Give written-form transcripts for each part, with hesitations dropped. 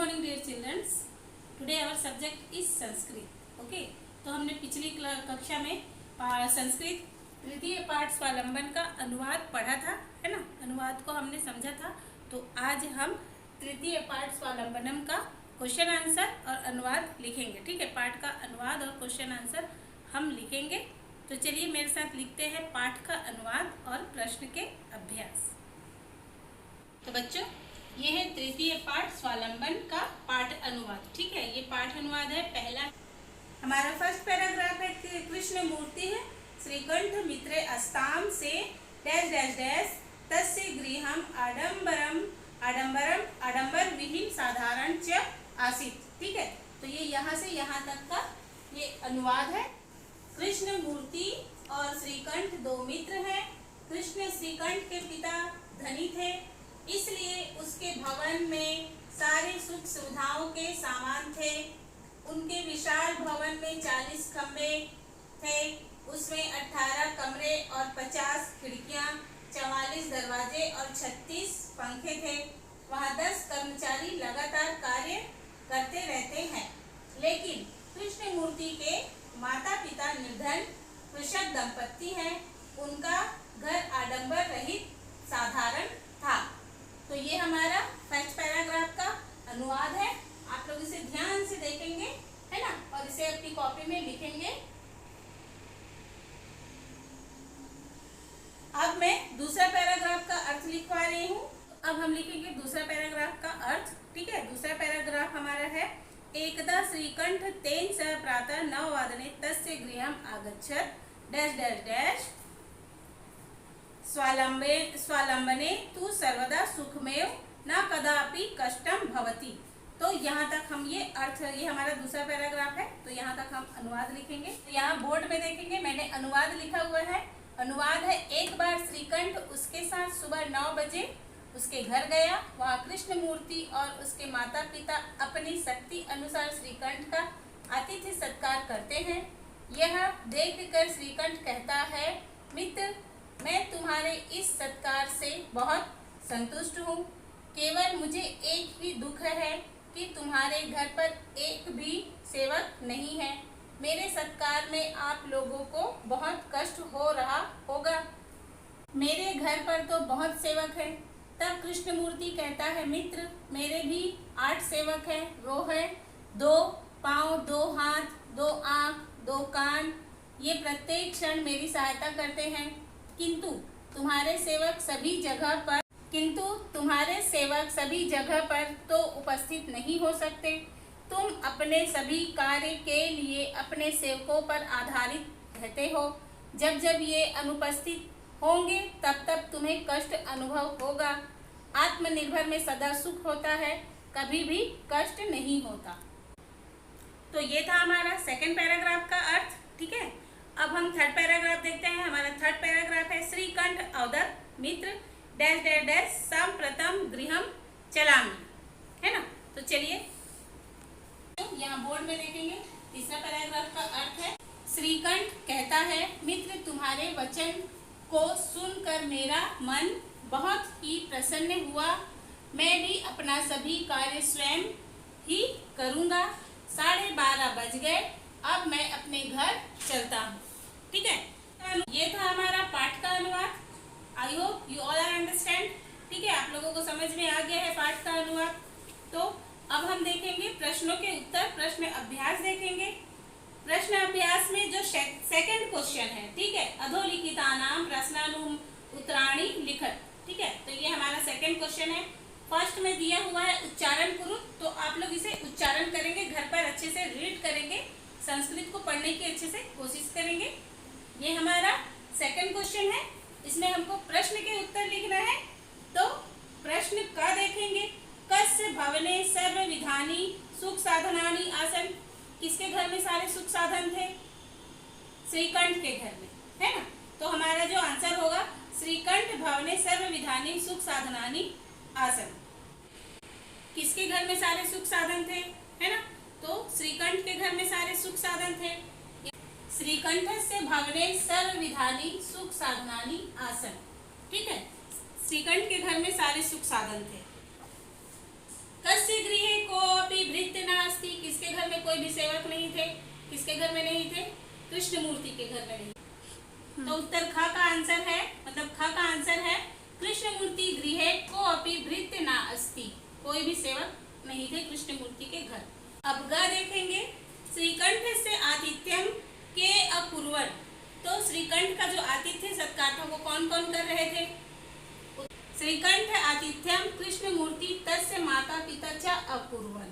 morning dear children. Today our subject is Sanskrit. Okay. तो हमने पिछली कक्षा में संस्कृत तृतीय पाठ स्वावलंबन का अनुवाद पढ़ा था, है ना। अनुवाद को हमने समझा था। तो आज हम तृतीय पाठ स्वावलंबनम का क्वेश्चन आंसर और अनुवाद लिखेंगे। ठीक है, पाठ का अनुवाद और क्वेश्चन आंसर हम लिखेंगे। तो चलिए मेरे साथ लिखते हैं पाठ का अनुवाद और प्रश्न के अभ्यास। तो बच्चों, ये है तृतीय पाठ स्वावलंबन का पाठ अनुवाद। ठीक है, ये पाठ अनुवाद है। पहला हमारा फर्स्ट पैराग्राफ है कि कृष्ण मूर्ति है श्रीकंठ मित्रे अस्ताम से डैश डैश डैश तस्य गृहम आडंबरम आडंबरम आडंबर विहीन साधारण च आसीत। ठीक है, तो ये यहाँ से यहाँ तक का ये अनुवाद है। कृष्ण मूर्ति और श्रीकंठ दो मित्र हैं। कृष्ण श्रीकंठ के पिता धनी थे, इसलिए उसके भवन में सारे सुख सुविधाओं के सामान थे। उनके विशाल भवन में 40 खंबे थे, उसमें 18 कमरे और 50 खिड़कियां, 44 दरवाजे और 36 पंखे थे। वहां 10 कर्मचारी लगातार कार्य करते रहते हैं। लेकिन कृष्ण मूर्ति के माता पिता निर्धन कृषक दंपत्ति हैं। उनका घर आडंबर रहित साधारण था। तो ये हमारा फर्स्ट पैराग्राफ का अनुवाद है। आप लोग इसे ध्यान से देखेंगे, है ना, और इसे अपनी कॉपी में लिखेंगे। अब मैं दूसरा पैराग्राफ का अर्थ लिखवा रही हूँ। अब हम लिखेंगे दूसरा पैराग्राफ का अर्थ। ठीक है, दूसरा पैराग्राफ हमारा है एकदा श्रीकंठ तेन सह प्रातः 9 वादने तस्य गृहम आगच्छत् डैश डैश डैश स्वावलंबने तु सर्वदा सुखमेव न कदापि कष्टम भवति। तो यहाँ तक हम ये अर्थ, ये हमारा दूसरा पैराग्राफ है। तो यहाँ तक हम अनुवाद लिखेंगे। तो यहाँ बोर्ड में देखेंगे मैंने अनुवाद लिखा हुआ है। अनुवाद है, एक बार श्रीकंठ उसके साथ सुबह 9 बजे उसके घर गया। वहाँ कृष्ण मूर्ति और उसके माता पिता अपनी शक्ति अनुसार श्रीकंठ का आतिथ्य सत्कार करते हैं। यह देखकर श्रीकंठ कहता है, मित्र, मैं तुम्हारे इस सत्कार से बहुत संतुष्ट हूँ। केवल मुझे एक ही दुख है कि तुम्हारे घर पर एक भी सेवक नहीं है। मेरे सत्कार में आप लोगों को बहुत कष्ट हो रहा होगा। मेरे घर पर तो बहुत सेवक हैं। तब कृष्णमूर्ति कहता है, मित्र, मेरे भी 8 सेवक हैं। वो है 2 पाँव, 2 हाथ, 2 आँख, 2 कान। ये प्रत्येक क्षण मेरी सहायता करते हैं। किंतु तुम्हारे सेवक सभी जगह पर तो उपस्थित नहीं हो सकते। तुम अपने सभी कार्य के लिए अपने सेवकों पर आधारित रहते हो। जब जब ये अनुपस्थित होंगे तब तब तुम्हें कष्ट अनुभव होगा। आत्मनिर्भर में सदा सुख होता है, कभी भी कष्ट नहीं होता। तो ये था हमारा सेकंड पैराग्राफ का अर्थ। ठीक है, अब हम थर्ड पैराग्राफ देखते हैं। हमारा थर्ड पैराग्राफ है श्रीकंठ अवदत् मित्र डैश डैश डैश संप्रतम गृहम चलामि, है ना। तो चलिए यहाँ बोर्ड में देखेंगे। तीसरा पैराग्राफ का अर्थ है, श्रीकंठ कहता है, मित्र, तुम्हारे वचन को सुनकर मेरा मन बहुत ही प्रसन्न हुआ। मैं भी अपना सभी कार्य स्वयं ही करूँगा। 12:30 बज गए। अब मैं अपने घर चलता हूँ। ठीक है, ये था हमारा पाठ का अनुवाद। I hope you all are understand. ठीक है, आप लोगों को समझ में आ गया है पाठ का अनुवाद। तो अब हम देखेंगे प्रश्नों के उत्तर, प्रश्न अभ्यास देखेंगे। प्रश्न अभ्यास में जो सेकंड क्वेश्चन है, ठीक है, अधोलिखितानां प्रश्नानुत्तराणि लिखत। ठीक है, तो ये हमारा सेकंड क्वेश्चन है। फर्स्ट में दिया हुआ है उच्चारण कुरु। तो आप लोग इसे उच्चारण करेंगे, घर पर अच्छे से रीड करेंगे, संस्कृत को पढ़ने की अच्छे से कोशिश करेंगे। ये हमारा सेकंड क्वेश्चन है। इसमें हमको प्रश्न के उत्तर लिखना है। तो प्रश्न का देखेंगे, कस्य भवने सर्व विधानी सुख साधनानि आसन। किसके घर में सारे सुख साधन थे? श्रीकंठ के घर में, है ना। तो हमारा जो आंसर होगा, श्रीकंठ भवने सर्व विधानी सुख साधनानि आसन। किसके घर में सारे सुख साधन थे, है ना। तो श्रीकंठ के घर में सारे सुख साधन थे। श्रीकंठस्य भवने सर्व विधानी सुख साधनानि आसन। ठीक है, श्रीकंठ के घर में सारे सुख साधन थे। कस्य गृहे कोऽपि भृत्य नास्ति, किसके घर में कोई भी सेवक नहीं थे, किसके घर में नहीं थे, कृष्णमूर्ति के घर में नहीं। तो उत्तर ख का आंसर है, मतलब ख का आंसर है कृष्णमूर्ति गृहे कोऽपि भृत्य नास्ति, कोई भी सेवक नहीं थे कृष्णमूर्ति के घर। अब ग देखेंगे, श्रीकंठ से आतिथ्यम के अकुर्वन्, तो श्रीकंठ का जो आतिथ्य सत्कार था वो कौन कौन कर रहे थे? श्रीकंठ आतिथ्यम कृष्णमूर्ति तस्य माता पिता च अकुर्वन्,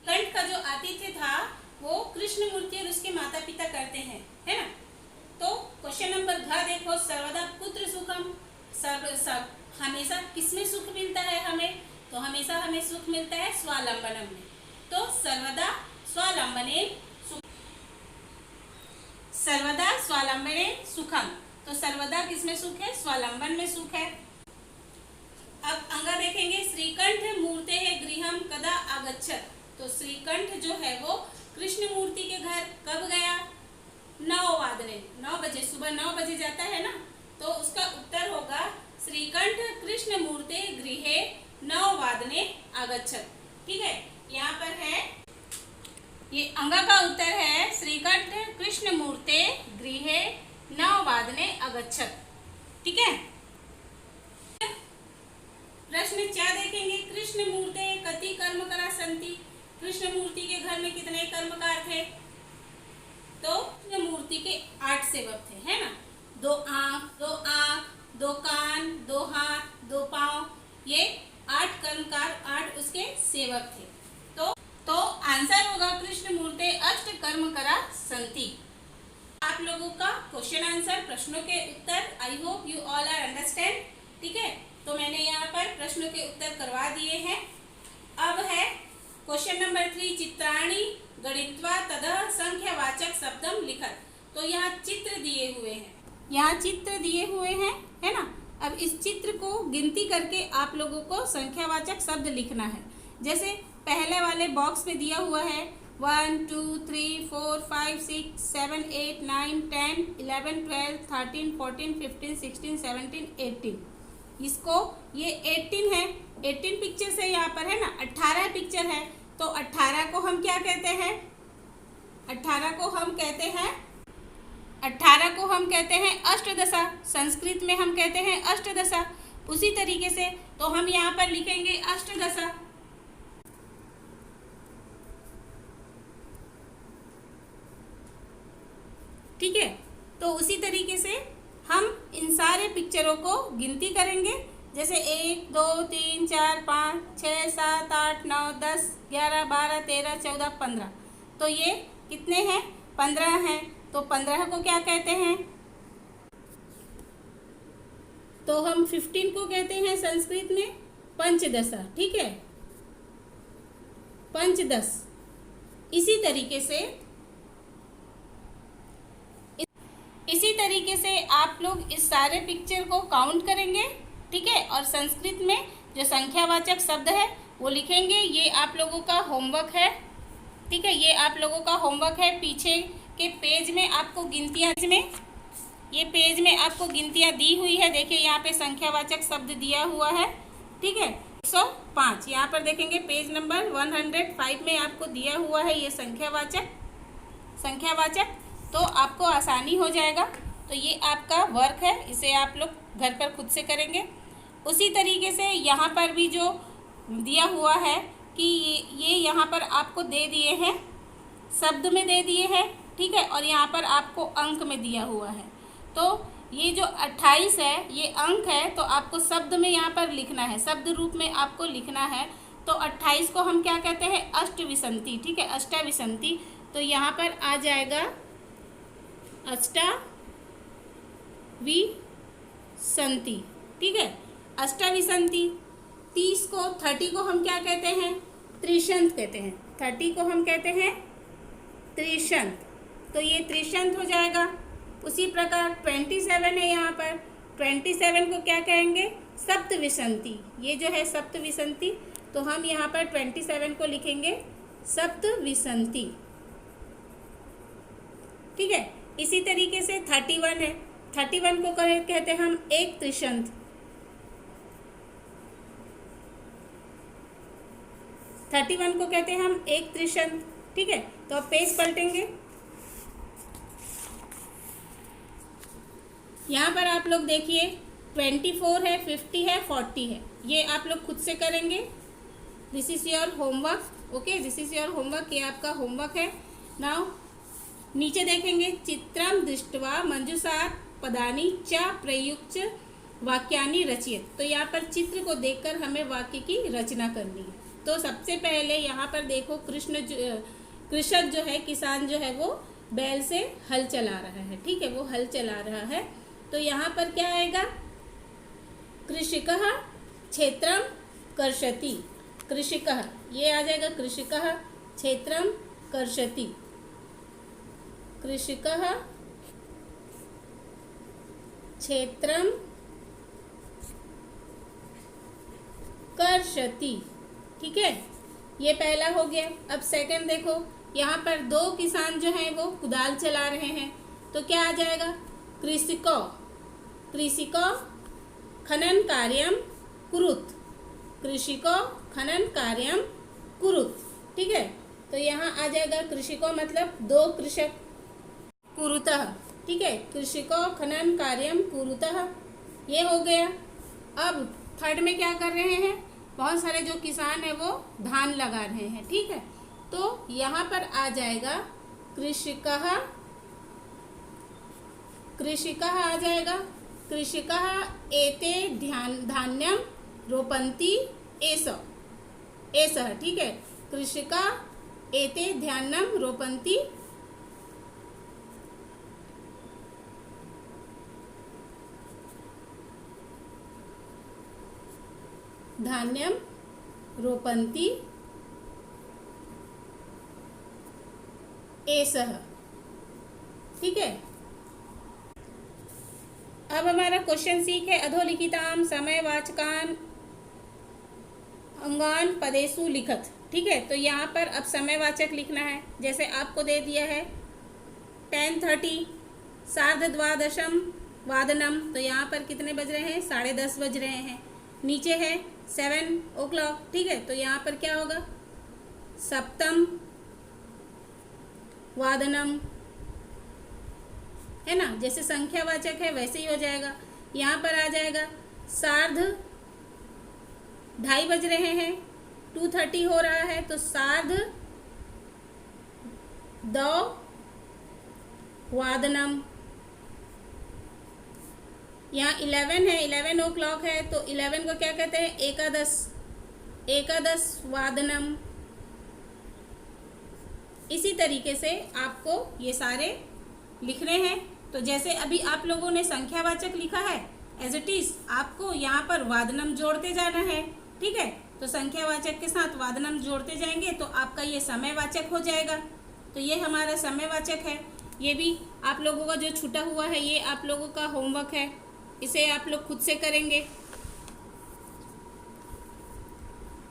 कंठ का जो आतिथ्य था वो कृष्णमूर्ति और उसके माता पिता करते हैं, है ना। तो क्वेश्चन नंबर घ देखो, सर्वदा पुत्र सुखम, सब हमेशा किसमें सुख मिलता है हमें? तो हमेशा हमें सुख मिलता है स्वावलंबनम में। तो सर्वदा स्वावलंबने सर्वदा स्वावलंबने सुखम, तो सर्वदा किसमें सुख है? स्वावलंबन में सुख है। अब अंगा देखेंगे, श्रीकंठ मूर्ते गृहम कदा आगच्छत, तो श्रीकंठ जो है वो कृष्ण मूर्ति के घर कब गया? 9 वादने, 9 बजे, सुबह 9 बजे जाता है ना, तो उसका उत्तर होगा श्रीकंठ कृष्ण मूर्ते गृहे 9 वादने आगच्छत। ठीक है, यहाँ पर है ये अंगा का उत्तर है श्रीकंठ कृष्ण मूर्ते गृहे 9 वादने आगच्छत। ठीक है, प्रश्न 4 देखेंगे, कृष्ण मूर्ते कति कर्मकरा सन्ति, कृष्ण मूर्ति के घर में कितने कर्मकार थे? तो कृष्ण मूर्ति के 8 सेवक थे, है ना। 2 आंख, 2 कान, 2 हाथ, 2 पांव, ये 8 कर्मकार, 8 उसके सेवक थे। तो आंसर होगा कृष्ण मूर्ते अष्ट कर्मकरा सन्ति। आप लोगों का क्वेश्चन आंसर, प्रश्नों के उत्तर, आई hope you all are understand. ठीक है, तो मैंने यहाँ पर प्रश्नों के उत्तर करवा दिए हैं। अब है क्वेश्चन नंबर 3, चित्राणि गणित्वा ततः संख्यावाचक शब्दम लिखत। तो यहाँ चित्र दिए हुए हैं, यहाँ चित्र दिए हुए हैं, है ना। अब इस चित्र को गिनती करके आप लोगों को संख्यावाचक शब्द लिखना है। जैसे पहले वाले बॉक्स में दिया हुआ है 1 2 3 4 5 6 7 8 9 10 11 12 13 14 15 16 17 18, इसको ये 18 है, 18 पिक्चर्स है यहाँ पर, है ना। 18 पिक्चर है, तो 18 को हम क्या कहते हैं? 18 को हम कहते हैं अष्टदशा, संस्कृत में हम कहते हैं अष्टदशा। उसी तरीके से तो हम यहाँ पर लिखेंगे अष्टदशा। ठीक है, तो उसी तरीके से हम इन सारे पिक्चरों को गिनती करेंगे। जैसे 1 2 3 4 5 6 7 8 9 10 11 12 13 14 15, तो ये कितने हैं? 15 हैं। तो 15 को क्या कहते हैं? तो हम 15 को कहते हैं संस्कृत में पंचदशा। ठीक है, पंचदश। इसी तरीके से आप लोग इस सारे पिक्चर को काउंट करेंगे। ठीक है, और संस्कृत में जो संख्यावाचक शब्द है वो लिखेंगे। ये आप लोगों का होमवर्क है। ठीक है, ये आप लोगों का होमवर्क है। पीछे के पेज में आपको गिनतियाँ दी हुई है। देखिए यहाँ पे संख्यावाचक शब्द दिया हुआ है। ठीक है, 105 यहाँ पर देखेंगे, पेज नंबर 105 में आपको दिया हुआ है ये संख्यावाचक, तो आपको आसानी हो जाएगा। तो ये आपका वर्क है, इसे आप लोग घर पर खुद से करेंगे। उसी तरीके से यहाँ पर भी जो दिया हुआ है कि ये यहाँ पर आपको दे दिए हैं, शब्द में दे दिए हैं। ठीक है, और यहाँ पर आपको अंक में दिया हुआ है। तो ये जो 28 है ये अंक है, तो आपको शब्द में यहाँ पर लिखना है, शब्द रूप में आपको लिखना है। तो 28 को हम क्या कहते हैं? अष्टविंशति। ठीक है, अष्टाविंशति। तो यहाँ पर आ जाएगा अष्टाविंशति। ठीक है, अष्टाविंशति। 30 को हम क्या कहते हैं? त्रिशंत कहते हैं। 30 को हम कहते हैं त्रिशंत, तो ये त्रिशंत हो जाएगा। उसी प्रकार 27 है यहाँ पर, 27 को क्या कहेंगे? सप्तविंशति। ये जो है सप्तविंशति, तो हम यहाँ पर 27 को लिखेंगे सप्तविंशति। ठीक है, इसी तरीके से 31 है, 31 को कहते हैं हम एक त्रिशंत। 31 को कहते हैं हम एक त्रिशंत। ठीक है, तो अब पेज पलटेंगे। यहाँ पर आप लोग देखिए 24 है, 50 है, 40 है, ये आप लोग खुद से करेंगे। This is your homework. Okay, this is your homework, ये आपका होमवर्क है। नाउ नीचे देखेंगे, चित्रम दृष्ट्वा मंजूषा पदानी च प्रयुक्त वाक्यानि रचित। तो यहाँ पर चित्र को देखकर हमें वाक्य की रचना करनी है। तो सबसे पहले यहाँ पर देखो, कृषक जो है, किसान जो है, वो बैल से हल चला रहा है। ठीक है, वो हल चला रहा है। तो यहाँ पर क्या आएगा, कृषिकः क्षेत्रम कर्षति। कृषिकः, ये आ जाएगा कृषिकः क्षेत्रम कर्षति। कृषिकः क्षेत्रम कर्षति। ठीक है, ये पहला हो गया। अब सेकंड देखो, यहाँ पर दो किसान जो हैं वो कुदाल चला रहे हैं। तो क्या आ जाएगा, कृषिको कृषिको खनन कार्यम कुरुत। कृषिको खनन कार्यम कुरुत। ठीक है, तो यहाँ आ जाएगा कृषिको मतलब दो कृषक, कुरुतः। ठीक है, कृषिको खनन कार्यम कुरुतः, ये हो गया। अब थर्ड में क्या कर रहे हैं, बहुत सारे जो किसान हैं वो धान लगा रहे हैं। ठीक है, तो यहाँ पर आ जाएगा कृषिकः, कृषिकः आ जाएगा, कृषिकः एते धान्यम रोपन्ति एष। ठीक है, कृषिकः एते धान्यम रोपन्ति धान्यम रोपन्ति एषः। ठीक है, अब हमारा क्वेश्चन सीख है, अधोलिखिताम समयवाचकान अंगान पदेषु लिखत। ठीक है, तो यहाँ पर अब समयवाचक लिखना है। जैसे आपको दे दिया है 10:30 सार्धद्वादशम वादनम, तो यहाँ पर कितने बज रहे हैं, 10:30 बज रहे हैं। नीचे है 7 o'clock। ठीक है, तो यहाँ पर क्या होगा, सप्तम वादनम, है ना, जैसे संख्यावाचक है वैसे ही हो जाएगा। यहाँ पर आ जाएगा 2:30 बज रहे हैं, 2:30 हो रहा है, तो 2:30 वादनम। यहाँ 11 है, 11 o'clock है, तो 11 को क्या कहते हैं, एकादश वादनम। इसी तरीके से आपको ये सारे लिखने हैं। तो जैसे अभी आप लोगों ने संख्यावाचक लिखा है, एज इट इज आपको यहाँ पर वादनम जोड़ते जाना है। ठीक है, तो संख्यावाचक के साथ वादनम जोड़ते जाएंगे तो आपका ये समयवाचक हो जाएगा। तो ये हमारा समयवाचक है। ये भी आप लोगों का जो छूटा हुआ है, ये आप लोगों का होमवर्क है, इसे आप लोग खुद से करेंगे।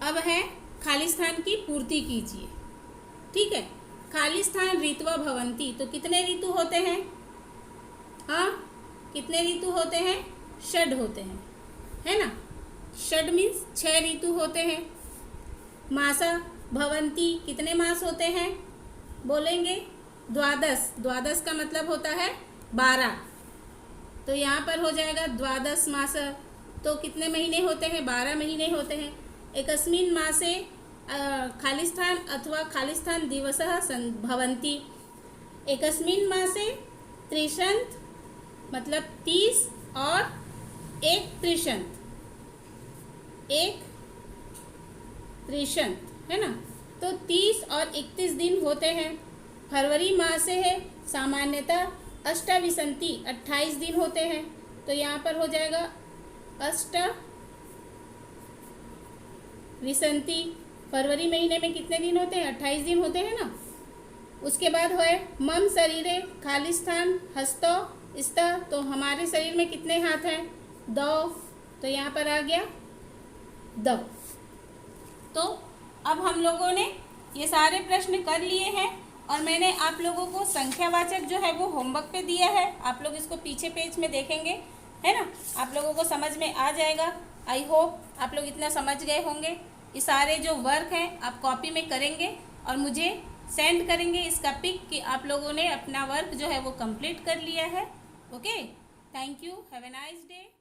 अब है खाली स्थान की पूर्ति कीजिए। ठीक है, खाली स्थान ऋतुवा भवंती, तो कितने ऋतु होते हैं, हाँ कितने ऋतु होते हैं, षड होते हैं, है ना। षड मीन्स 6 ऋतु होते हैं। मासा भवंती, कितने मास होते हैं, बोलेंगे द्वादश। द्वादश का मतलब होता है 12, तो यहाँ पर हो जाएगा द्वादश मास। तो कितने महीने होते हैं, 12 महीने होते हैं। एकस्मिन् मासे खालिस्थान अथवा खालिस्थान दिवसः भवन्ति। एकस्मिन् मासे त्रिशंत मतलब 30 और एक त्रिशंत, एक त्रिशंत, है ना। तो 30 और 31 दिन होते हैं। फरवरी माह से है सामान्यतः अष्टाविंशति 28 दिन होते हैं। तो यहाँ पर हो जाएगा अष्टाविंशति। फरवरी महीने में कितने दिन होते हैं, 28 दिन होते हैं ना। उसके बाद है मम शरीरे खालिस्थान हस्तो स्त, तो हमारे शरीर में कितने हाथ हैं, 2, तो यहाँ पर आ गया 2। तो अब हम लोगों ने ये सारे प्रश्न कर लिए हैं और मैंने आप लोगों को संख्यावाचक जो है वो होमवर्क पे दिया है। आप लोग इसको पीछे पेज में देखेंगे, है ना, आप लोगों को समझ में आ जाएगा। आई होप आप लोग इतना समझ गए होंगे। ये सारे जो वर्क हैं आप कॉपी में करेंगे और मुझे सेंड करेंगे इसका पिक कि आप लोगों ने अपना वर्क जो है वो कंप्लीट कर लिया है। Okay, thank you, have a nice day.